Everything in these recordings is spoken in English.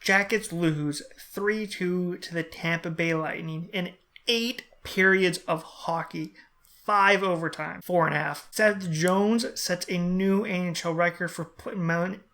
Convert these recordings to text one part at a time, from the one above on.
Jackets lose 3-2 to the Tampa Bay Lightning in 8 periods of hockey. 5 overtime, 4.5. Seth Jones sets a new NHL record for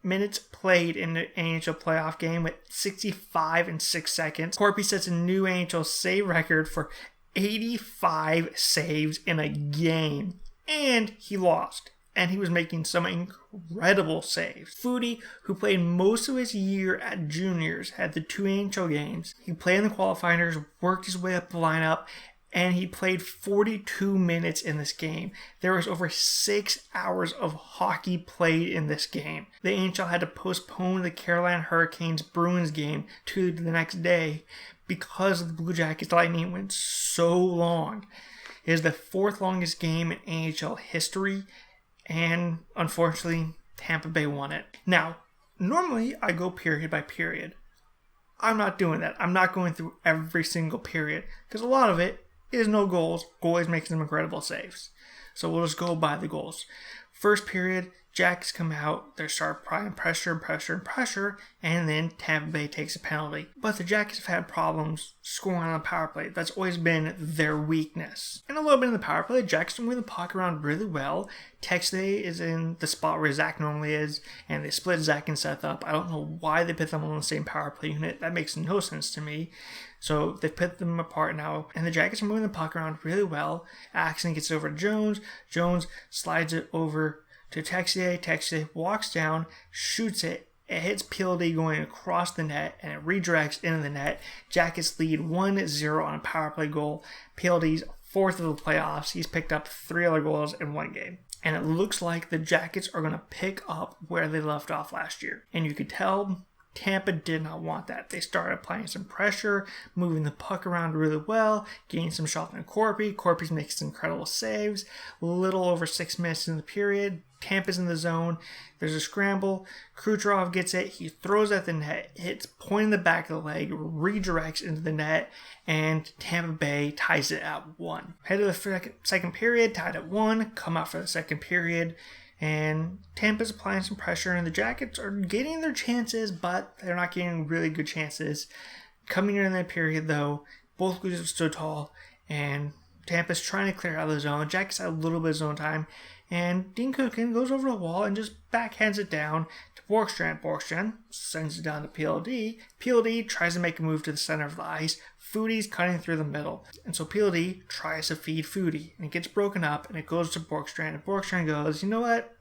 minutes played in the NHL playoff game with 65 and 6 seconds. Corpy sets a new NHL save record for 85 saves in a game. And he lost. And he was making some incredible saves. Foudy, who played most of his year at juniors, had the 2 NHL games. He played in the qualifiers, worked his way up the lineup, and he played 42 minutes in this game. There was over 6 hours of hockey played in this game. The NHL had to postpone the Carolina Hurricanes-Bruins game to the next day because the Blue Jackets Lightning went so long. It is the 4th longest game in NHL history, and unfortunately, Tampa Bay won it. Now, normally I go period by period. I'm not doing that. I'm not going through every single period because a lot of it is no goals. Goalies making some incredible saves. So we'll just go by the goals. First period, Jackets come out, they start applying pressure, and then Tampa Bay takes a penalty. But the Jackets have had problems scoring on the power play. That's always been their weakness. And a little bit in the power play, the Jackets are moving the puck around really well. Texier is in the spot where Zach normally is, and they split Zach and Seth up. I don't know why they put them on the same power play unit. That makes no sense to me. So they've put them apart now, and the Jackets are moving the puck around really well. Axon gets over to Jones. Jones slides it over to Texier. Texier walks down, shoots it. It hits PLD going across the net, and it redirects into the net. Jackets lead 1-0 on a power play goal. PLD's 4th of the playoffs. He's picked up 3 other goals in 1 game. And it looks like the Jackets are going to pick up where they left off last year. And you could tell Tampa did not want that. They started applying some pressure, moving the puck around really well, getting some shots on Corpy. Corpy's making some incredible saves. A little over 6 minutes in the period. Tampa's in the zone. There's a scramble. Kucherov gets it. He throws at the net. Hits point in the back of the leg. Redirects into the net. And Tampa Bay ties it at 1. Head to the second period. Tied at 1. Come out for the second period. And Tampa's applying some pressure, and the Jackets are getting their chances, but they're not getting really good chances. Coming in that period, though, both goalies stood tall, and Tampa's trying to clear out of the zone. Jackets had a little bit of zone time, and Dean Kukin goes over the wall and just backhands it down to Borkstrand. Borkstrand sends it down to PLD. PLD tries to make a move to the center of the ice. Foudy's cutting through the middle. And so PLD tries to feed Foudy. And it gets broken up and it goes to Borkstrand. And Borkstrand goes, you know what?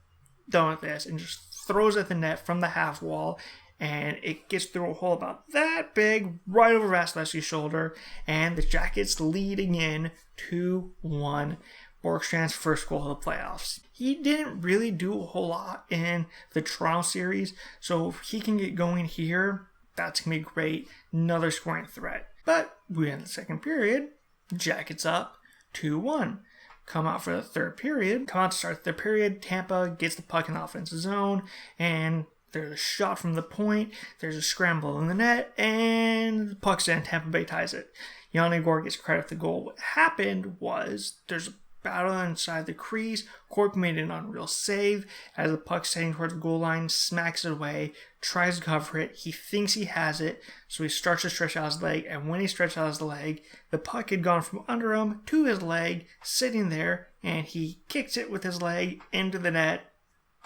Done with this. And just throws at the net from the half wall. And it gets through a hole about that big, right over Vasilevsky's shoulder. And the Jackets leading in 2-1. Borkstrand's first goal of the playoffs. He didn't really do a whole lot in the Toronto series. So if he can get going here, that's going to be great. Another scoring threat. But we end the second period. Jackets up 2-1. Come out for the third period. Come out to start the third period. Tampa gets the puck in the offensive zone. And there's a shot from the point. There's a scramble in the net. And the puck's in. Tampa Bay ties it. Yanni Gore gets credit for the goal. What happened was there's a battle inside the crease. Corp made an unreal save as the puck's heading towards the goal line, smacks it away, tries to cover it. He thinks he has it, so he starts to stretch out his leg, and when he stretched out his leg, the puck had gone from under him to his leg, sitting there, and he kicks it with his leg into the net.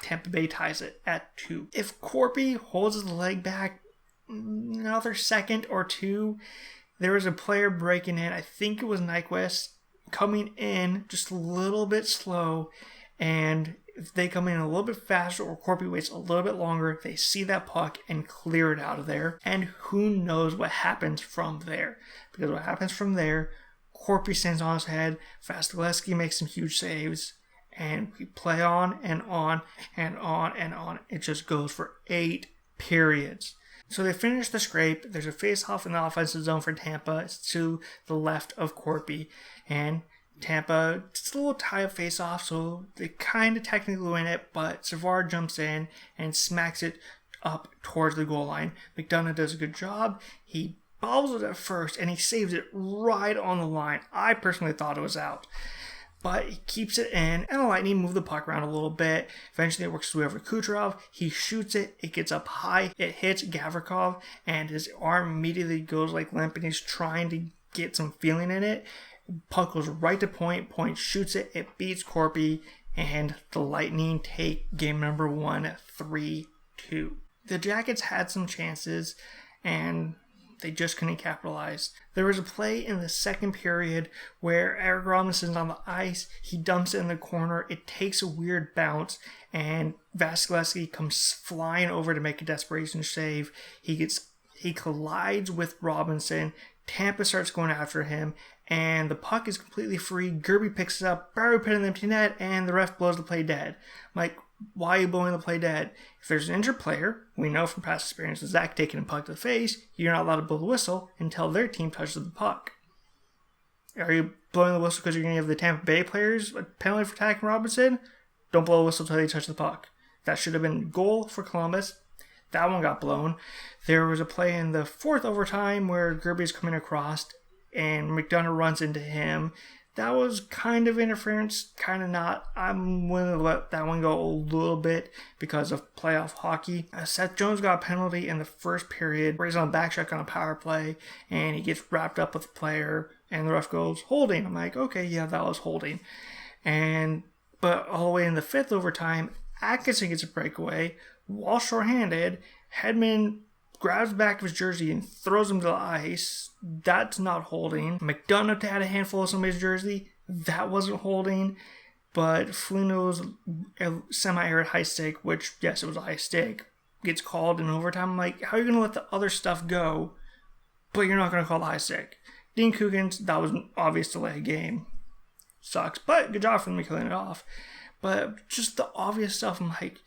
Tampa Bay ties it at 2. If Corpy holds his leg back another second or two, there was a player breaking in. I think it was Nyquist coming in just a little bit slow, and if they come in a little bit faster or Corpy waits a little bit longer, they see that puck and clear it out of there, and who knows what happens from there. Because what happens from there, Corpy stands on his head, Vasilevsky makes some huge saves, and we play on and on and on and on. It just goes for 8 periods. So they finish the scrape. There's a face-off in the offensive zone for Tampa. It's to the left of Corpy. And Tampa, it's a little tie-up face-off, so they kind of technically win it, but Savard jumps in and smacks it up towards the goal line. McDonough does a good job. He bobbles it at first, and he saves it right on the line. I personally thought it was out. but he keeps it in, and the Lightning move the puck around a little bit. Eventually, it works its way over to Kucherov. He shoots it. It gets up high. It hits Gavrikov, and his arm immediately goes like limp, and he's trying to get some feeling in it. Puck goes right to Point. Point shoots it. It beats Corpy, and the Lightning take game number 1, 3-2. The Jackets had some chances, and they just couldn't capitalize. There was a play in the second period where Eric Robinson's on the ice. He dumps it in the corner. It takes a weird bounce, and Vasilevsky comes flying over to make a desperation save. He collides with Robinson. Tampa starts going after him, and the puck is completely free. Gerby picks it up, Barry put it in the empty net, and the ref blows the play dead. I'm like, why are you blowing the play dead? If there's an injured player, we know from past experiences, Zach taking a puck to the face, you're not allowed to blow the whistle until their team touches the puck. Are you blowing the whistle because you're going to give the Tampa Bay players a penalty for attacking Robinson? Don't blow the whistle until they touch the puck. That should have been goal for Columbus. That one got blown. There was a play in the fourth overtime where Gerby is coming across and McDonough runs into him. That was kind of interference, kind of not. I'm willing to let that one go a little bit because of playoff hockey. Seth Jones got a penalty in the first period where he's on a back check on a power play, and he gets wrapped up with the player, and the ref goes, holding. I'm like, okay, yeah, that was holding. But all the way in the fifth overtime, Atkinson gets a breakaway. While shorthanded, Hedman grabs the back of his jersey and throws him to the ice. That's not holding. McDonough had a handful of somebody's jersey. That wasn't holding. But Foligno's semi-arid high stick, which, yes, it was a high stick, gets called in overtime. I'm like, how are you going to let the other stuff go, but you're not going to call the high stick? Dean Coogan's, that was an obvious delay game. Sucks, but good job for them killing it off. But just the obvious stuff, I'm like,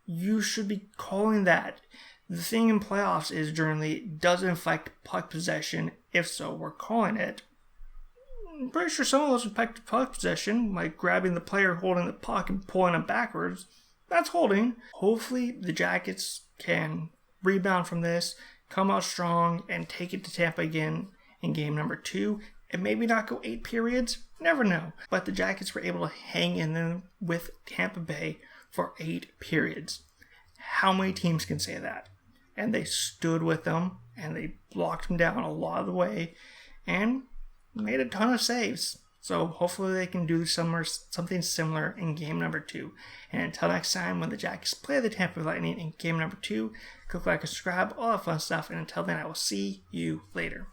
you should be calling that. The thing in playoffs is generally does it affect puck possession? If so, we're calling it. I'm pretty sure some of those affect puck possession, like grabbing the player holding the puck and pulling him backwards. That's holding. Hopefully the Jackets can rebound from this, come out strong, and take it to Tampa again in game number 2. And maybe not go 8 periods. Never know. But the Jackets were able to hang in there with Tampa Bay for 8 periods. How many teams can say that? And they stood with them, and they blocked them down a lot of the way, and made a ton of saves. So hopefully they can do something similar in game number 2. And until next time, when the Jackets play the Tampa Bay Lightning in game number 2, click like and subscribe, all that fun stuff. And until then, I will see you later.